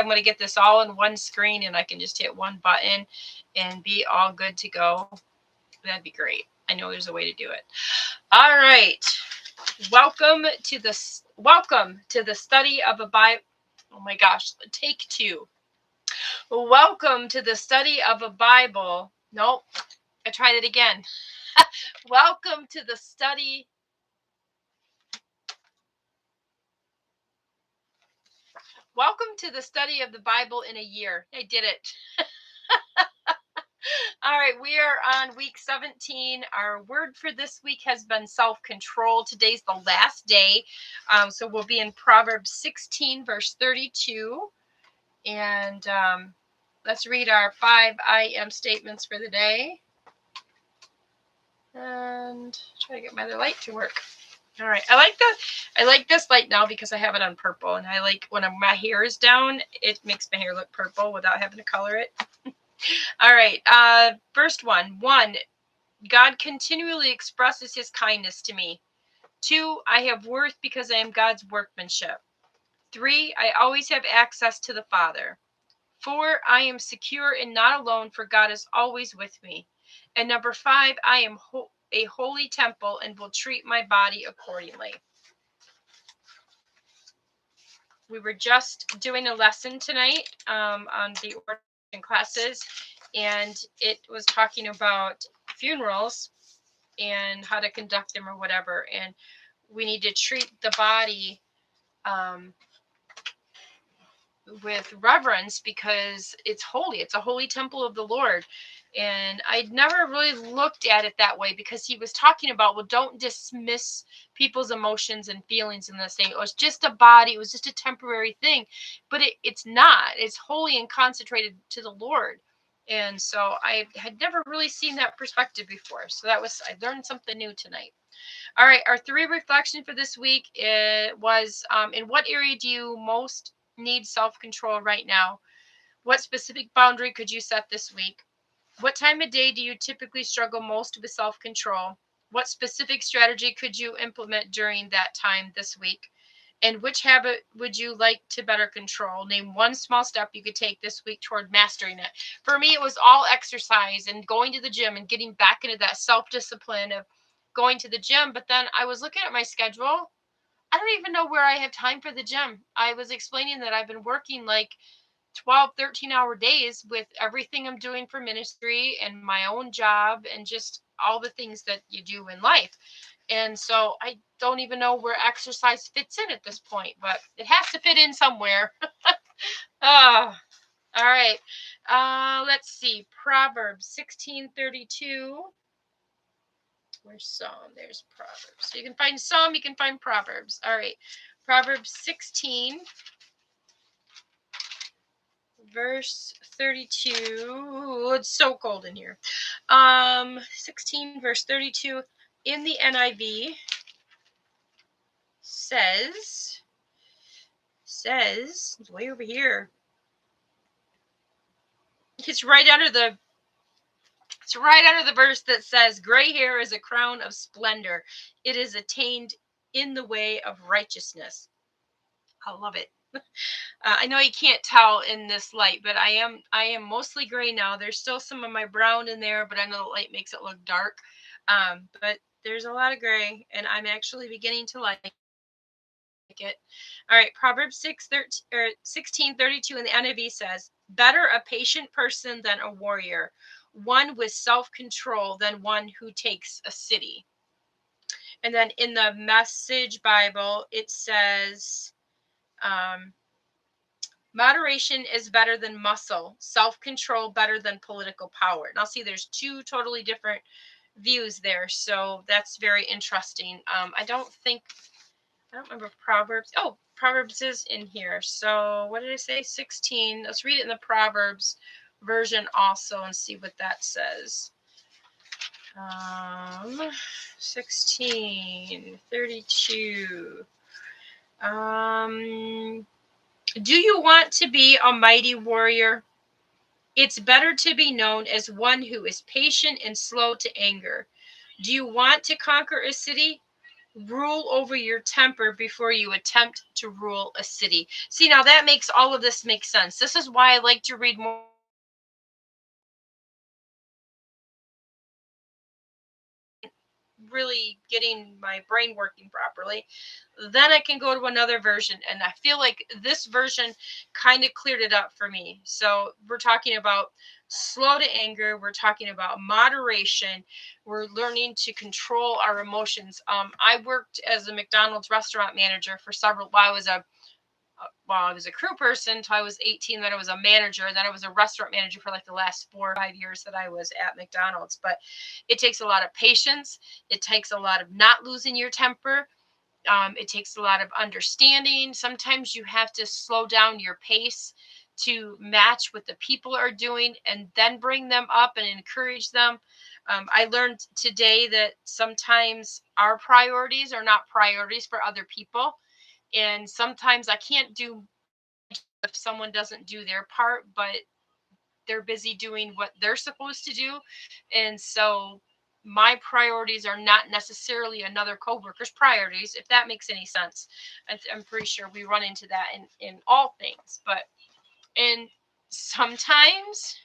I'm going to get this all in one screen and I can just hit one button and be all good to go. That'd be great. I know there's a way to do it. All right. Welcome to the study of a Bible. Oh my gosh, take two. Welcome to the study of a Bible. Nope, I tried it again. Welcome to the study. Welcome to the study of the Bible in a year. I did it. All right, we are on week 17. Our word for this week has been self-control. Today's the last day. So we'll be in Proverbs 16, verse 32. And let's read our 5 I am statements for the day. And try to get my other light to work. All right. I like this light now because I have it on purple. And I like when my hair is down, it makes my hair look purple without having to color it. All right. First one. 1, God continually expresses his kindness to me. 2, I have worth because I am God's workmanship. 3, I always have access to the Father. 4, I am secure and not alone, for God is always with me. And number 5, I am a holy temple and will treat my body accordingly. We were just doing a lesson tonight on the ordination classes, and it was talking about funerals and how to conduct them or whatever. And we need to treat the body with reverence because it's holy. It's a holy temple of the Lord. And I'd never really looked at it that way because he was talking about, well, don't dismiss people's emotions and feelings in this thing. It was just a body. It was just a temporary thing. But it's not. It's holy and consecrated to the Lord. And so I had never really seen that perspective before. So I learned something new tonight. All right. Our 3 reflection for this week was, in what area do you most need self-control right now? What specific boundary could you set this week? What time of day do you typically struggle most with self-control? What specific strategy could you implement during that time this week? And which habit would you like to better control? Name one small step you could take this week toward mastering it. For me, it was all exercise and going to the gym and getting back into that self-discipline of going to the gym. But then I was looking at my schedule. I don't even know where I have time for the gym. I was explaining that I've been working like 12, 13-hour days with everything I'm doing for ministry and my own job and just all the things that you do in life. And so I don't even know where exercise fits in at this point, but it has to fit in somewhere. All right. Let's see. Proverbs 16:32. Where's Psalm? There's Proverbs. So you can find Psalm, you can find Proverbs. All right. Proverbs 16, verse 32. Ooh, it's so cold in here. 16, verse 32 in the NIV says, it's way over here. It's right under the verse that says, gray hair is a crown of splendor. It is attained in the way of righteousness. I love it. I know you can't tell in this light, but I am mostly gray now. There's still some of my brown in there, but I know the light makes it look dark. But there's a lot of gray, and I'm actually beginning to like it. All right, Proverbs 16:32 in the NIV says, better a patient person than a warrior, one with self-control than one who takes a city. And then in the Message Bible, it says, moderation is better than muscle, self-control better than political power. Now, see, there's 2 totally different views there, so that's very interesting. I don't remember Proverbs. Oh, Proverbs is in here. So what did I say? 16. Let's read it in the Proverbs version also and see what that says. 16:32. Do you want to be a mighty warrior? It's better to be known as one who is patient and slow to anger. Do you want to conquer a city? Rule over your temper before you attempt to rule a city. See, now that makes all of this make sense. This is why I like to read more, really getting my brain working properly. Then I can go to another version. And I feel like this version kind of cleared it up for me. So we're talking about slow to anger. We're talking about moderation. We're learning to control our emotions. I worked as a McDonald's restaurant manager for several, while I was a crew person until I was 18. Then I was a manager. Then I was a restaurant manager for like the last 4 or 5 years that I was at McDonald's. But it takes a lot of patience. It takes a lot of not losing your temper. It takes a lot of understanding. Sometimes you have to slow down your pace to match what the people are doing and then bring them up and encourage them. I learned today that sometimes our priorities are not priorities for other people. And sometimes I can't do if someone doesn't do their part, but they're busy doing what they're supposed to do. And so my priorities are not necessarily another coworker's priorities, if that makes any sense. I'm pretty sure we run into that in all things. But and sometimes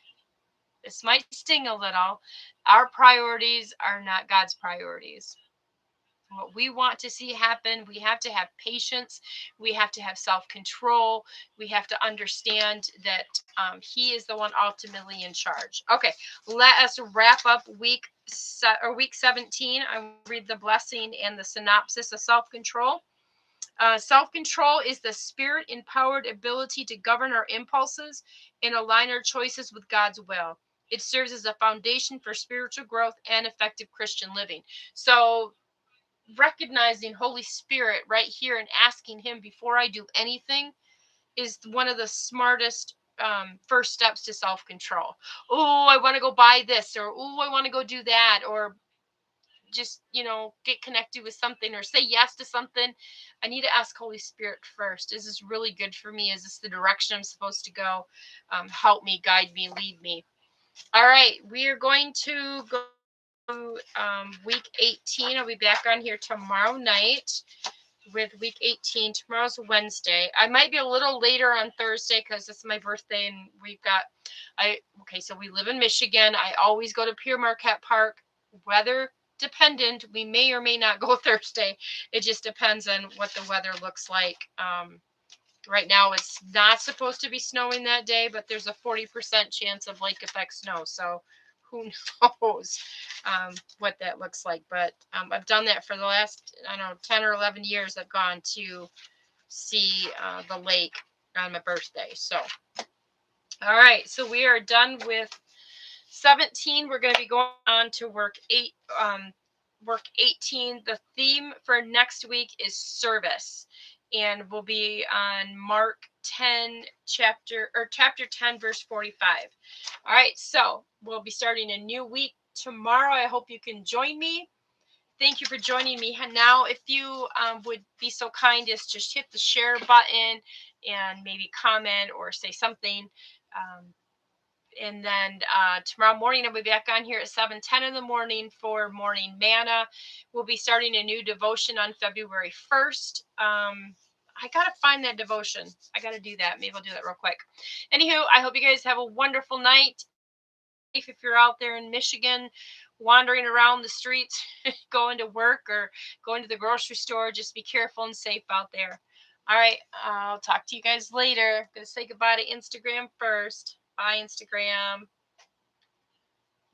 this might sting a little. Our priorities are not God's priorities. What we want to see happen, we have to have patience. We have to have self control. We have to understand that He is the one ultimately in charge. Okay, let us wrap up week 17. I will read the blessing and the synopsis of self control. Self control is the spirit empowered ability to govern our impulses and align our choices with God's will. It serves as a foundation for spiritual growth and effective Christian living. So, recognizing Holy Spirit right here and asking Him before I do anything is one of the smartest first steps to self control. Oh, I want to go buy this, or oh, I want to go do that, or just, get connected with something or say yes to something. I need to ask Holy Spirit first. Is this really good for me? Is this the direction I'm supposed to go? Help me, guide me, lead me. All right, we are going to go week 18. I'll be back on here tomorrow night with week 18. Tomorrow's Wednesday. I might be a little later on Thursday because it's my birthday and so we live in Michigan. I always go to Pier Marquette Park. Weather dependent. We may or may not go Thursday. It just depends on what the weather looks like. Right now, it's not supposed to be snowing that day, but there's a 40% chance of lake effect snow. So who knows what that looks like. But I've done that for the last, I don't know, 10 or 11 years. I've gone to see the lake on my birthday. So, all right. So we are done with 17. We're going to be going on to work 18. The theme for next week is service, and we'll be on Mark 10 chapter 10 verse 45. All right, so we'll be starting a new week tomorrow. I hope you can join me. Thank you for joining me. And now, if you would be so kind as just hit the share button and maybe comment or say something. And then tomorrow morning, I'll be back on here at 7:10 in the morning for morning manna. We'll be starting a new devotion on February 1st. I got to find that devotion. I got to do that. Maybe I'll do that real quick. Anywho, I hope you guys have a wonderful night. If you're out there in Michigan, wandering around the streets, going to work or going to the grocery store, just be careful and safe out there. All right. I'll talk to you guys later. Gonna say goodbye to Instagram first. Bye, Instagram.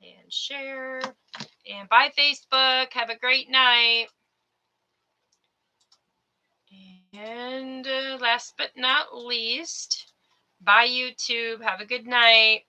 And share. And bye, Facebook. Have a great night. And last but not least, bye, YouTube. Have a good night.